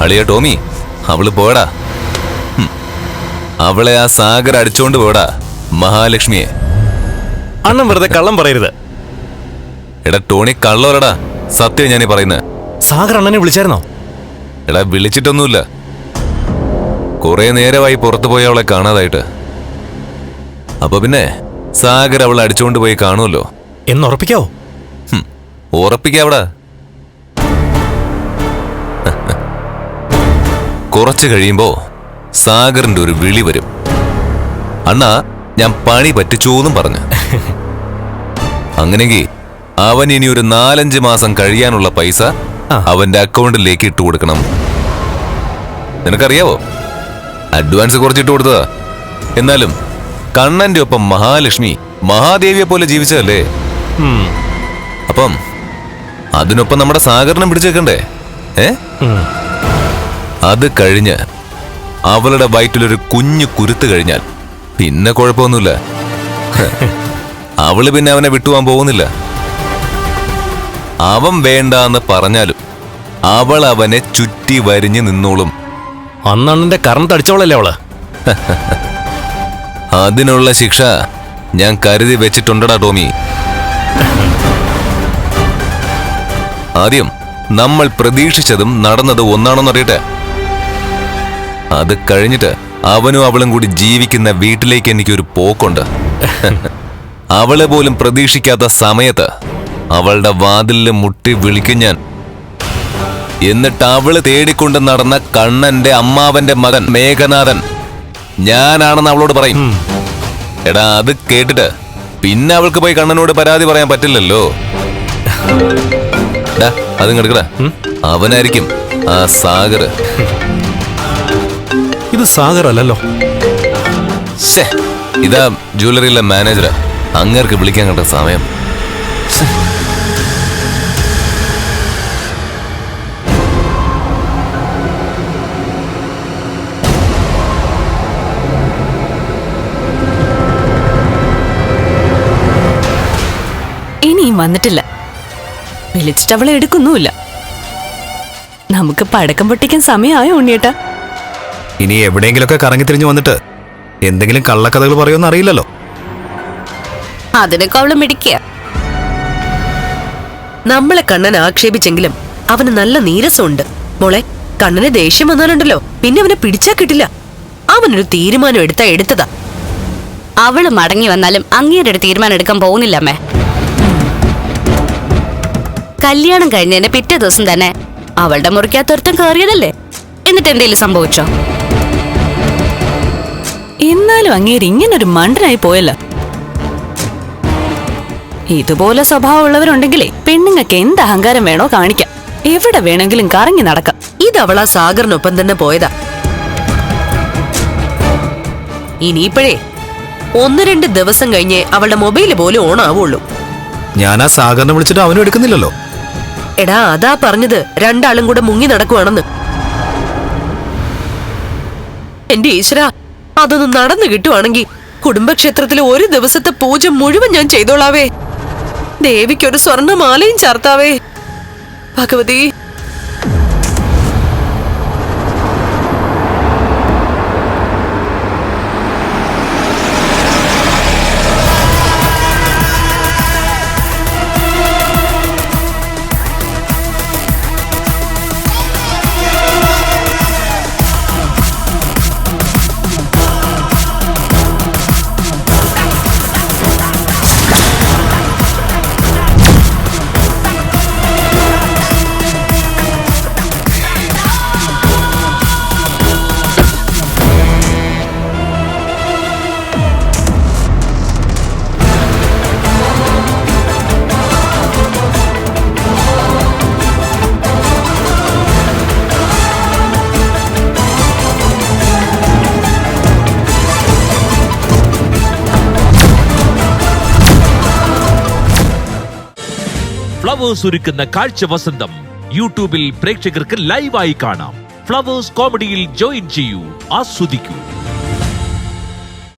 അളിയ ടോമി, അവള് പോടാ. അവളെ ആ സാഗർ അടിച്ചോണ്ട് പോടാ, മഹാലക്ഷ്മിയെ. അണ്ണൻ വെറുതെ കള്ളം പറയരുത്. എടാ ടോണി, കള്ളോരടാ, സത്യം ഞാനീ പറയുന്നത്. സാഗർ അണ്ണനെ വിളിച്ചായിരുന്നോ? എടാ വിളിച്ചിട്ടൊന്നുമില്ല. കുറെ നേരമായി പുറത്തു പോയി അവളെ കാണാതായിട്ട്. അപ്പൊ പിന്നെ സാഗർ അവളെ അടിച്ചോണ്ട് പോയി കാണുമല്ലോ. എന്നുറപ്പിക്കാവോ? ഉറപ്പിക്കാവടാ. കുറച്ച് കഴിയുമ്പോ സാഗറിന്റെ ഒരു വിളി വരും. അണ്ണാ, ഞാൻ പണി പറ്റിച്ചൂന്നും പറഞ്ഞു. അങ്ങനെങ്കിൽ അവൻ ഇനി ഒരു 4-5 മാസം കഴിയാനുള്ള പൈസ അവന്റെ അക്കൗണ്ടിലേക്ക് ഇട്ട് കൊടുക്കണം. നിനക്കറിയാവോ, അഡ്വാൻസ് കുറച്ചിട്ട് കൊടുത്തതാ. എന്നാലും കണ്ണന്റെ ഒപ്പം മഹാലക്ഷ്മി മഹാദേവിയെ പോലെ ജീവിച്ചതല്ലേ. അപ്പം അതിനൊപ്പം നമ്മുടെ സാഗറിനെ പിടിച്ചേക്കണ്ടേ? അത് കഴിഞ്ഞ് അവളുടെ വയറ്റിലൊരു കുഞ്ഞു കുരുത്ത് കഴിഞ്ഞാൽ പിന്നെ കുഴപ്പമൊന്നുമില്ല. അവള് പിന്നെ അവനെ വിട്ടുപോകാൻ പോകുന്നില്ല. അവൻ വേണ്ടാന്ന് പറഞ്ഞാലും അവൾ അവനെ ചുറ്റി വരിഞ്ഞു നിന്നോളും. അണ്ണന്റെ കറണ്ട് തടിച്ചവളല്ലേ അവള്? അതിനുള്ള ശിക്ഷ ഞാൻ കരുതി വെച്ചിട്ടുണ്ടടാ ടോമി. ആദ്യം നമ്മൾ പ്രതീക്ഷിച്ചതും നടന്നത് ഒന്നാണെന്നറിയട്ടെ. അത് കഴിഞ്ഞിട്ട് അവനും അവളും കൂടി ജീവിക്കുന്ന വീട്ടിലേക്ക് എനിക്കൊരു പോക്കുണ്ട്. അവളെ പോലും പ്രതീക്ഷിക്കാത്ത സമയത്ത് അവളുടെ വാതിലിൽ മുട്ടി വിളിക്കും ഞാൻ. എന്നിട്ട് അവള് തേടിക്കൊണ്ട് നടന്ന കണ്ണന്റെ അമ്മാവന്റെ മകൻ മേഘനാഥൻ ഞാനാണെന്ന് അവളോട് പറയും. എടാ, അത് കേട്ടിട്ട് പിന്നെ അവൾക്ക് പോയി കണ്ണനോട് പരാതി പറയാൻ പറ്റില്ലല്ലോ. അതും കിടക്കടാ, അവനായിരിക്കും ആ സാഗർ. ഇത് സാഗർ അല്ലല്ലോ. ഇതാ ജ്വല്ലറിയിലെ മാനേജരാ. അങ്ങേർക്ക് വിളിക്കാൻ കണ്ട സമയം. ഇനിയും വന്നിട്ടില്ല. വിളിച്ചിട്ട് അവളെ എടുക്കുന്നുമില്ല. നമുക്ക് പടക്കം പൊട്ടിക്കാൻ സമയമായോ ഉണ്ണിയേട്ടാ? ഇനി എവിടെയെങ്കിലൊക്കെ കറങ്ങി തിരിഞ്ഞു വന്നിട്ട് എന്തെങ്കിലും കള്ളക്കഥകൾ പറയുമെന്ന് അറിയില്ലല്ലോ. അതിനൊക്കെ അവള് മിടിക്കുക. നമ്മളെ കണ്ണൻ ആക്ഷേപിച്ചെങ്കിലും അവന് നല്ല നീരസമുണ്ട് മോളെ. കണ്ണന് ദേഷ്യം വന്നാലുണ്ടല്ലോ, പിന്നെ അവനെ പിടിച്ചാ കിട്ടില്ല. അവനൊരു തീരുമാനം എടുത്തതാ. അവള് മടങ്ങി വന്നാലും അങ്ങേരുടെ തീരുമാനം എടുക്കാൻ പോകുന്നില്ല അമ്മേ. കല്യാണം കഴിഞ്ഞതിന്റെ പിറ്റേ ദിവസം തന്നെ അവളുടെ മുറിക്കകത്തൊരുത്തം കയറിയതല്ലേ. എന്നിട്ട് എന്തേലും സംഭവിച്ചോ? എന്നാലും അങ്ങേര് ഇങ്ങനൊരു മണ്ടനായി പോയല്ലോ. ഇതുപോലെ സ്വഭാവമുള്ളവരുണ്ടെങ്കിലേ പെണ്ണുങ്ങൾക്ക് എന്ത് അഹങ്കാരം വേണോ കാണിക്കാം. എവിടെ വേണമെങ്കിലും കറങ്ങി നടക്കാം. ഇതവളാ സാഗറിനൊപ്പം തന്നെ പോയതാ. ഇനിയിപ്പോഴേ 1-2 ദിവസം കഴിഞ്ഞേ അവളുടെ മൊബൈല് പോലും ഓൺ ആവുള്ളൂ. ഞാൻ ആ സാഗറിനെ വിളിച്ചിട്ട് അവനും എടുക്കുന്നില്ലല്ലോ. എടാ, അതാ പറഞ്ഞത്, രണ്ടാളും കൂടെ മുങ്ങി നടക്കുവാണെന്ന്. എന്റെ ഈശ്വര, അതൊന്നും നടന്നു കിട്ടുവാണെങ്കിൽ കുടുംബക്ഷേത്രത്തിലെ ഒരു ദിവസത്തെ പൂജ മുഴുവൻ ഞാൻ ചെയ്തോളാവേ. ദേവിക്കൊരു സ്വർണ്ണമാലയും ചാർത്താവേ. ഭഗവതി, ഫ്ലവേഴ്സ് ഒരുക്കുന്ന കാഴ്ച വസന്തം യൂട്യൂബിൽ പ്രേക്ഷകർക്ക് ലൈവായി കാണാം. ഫ്ലവേഴ്സ് കോമഡിയിൽ ജോയിൻ ചെയ്യൂ, ആസ്വദിക്കൂ.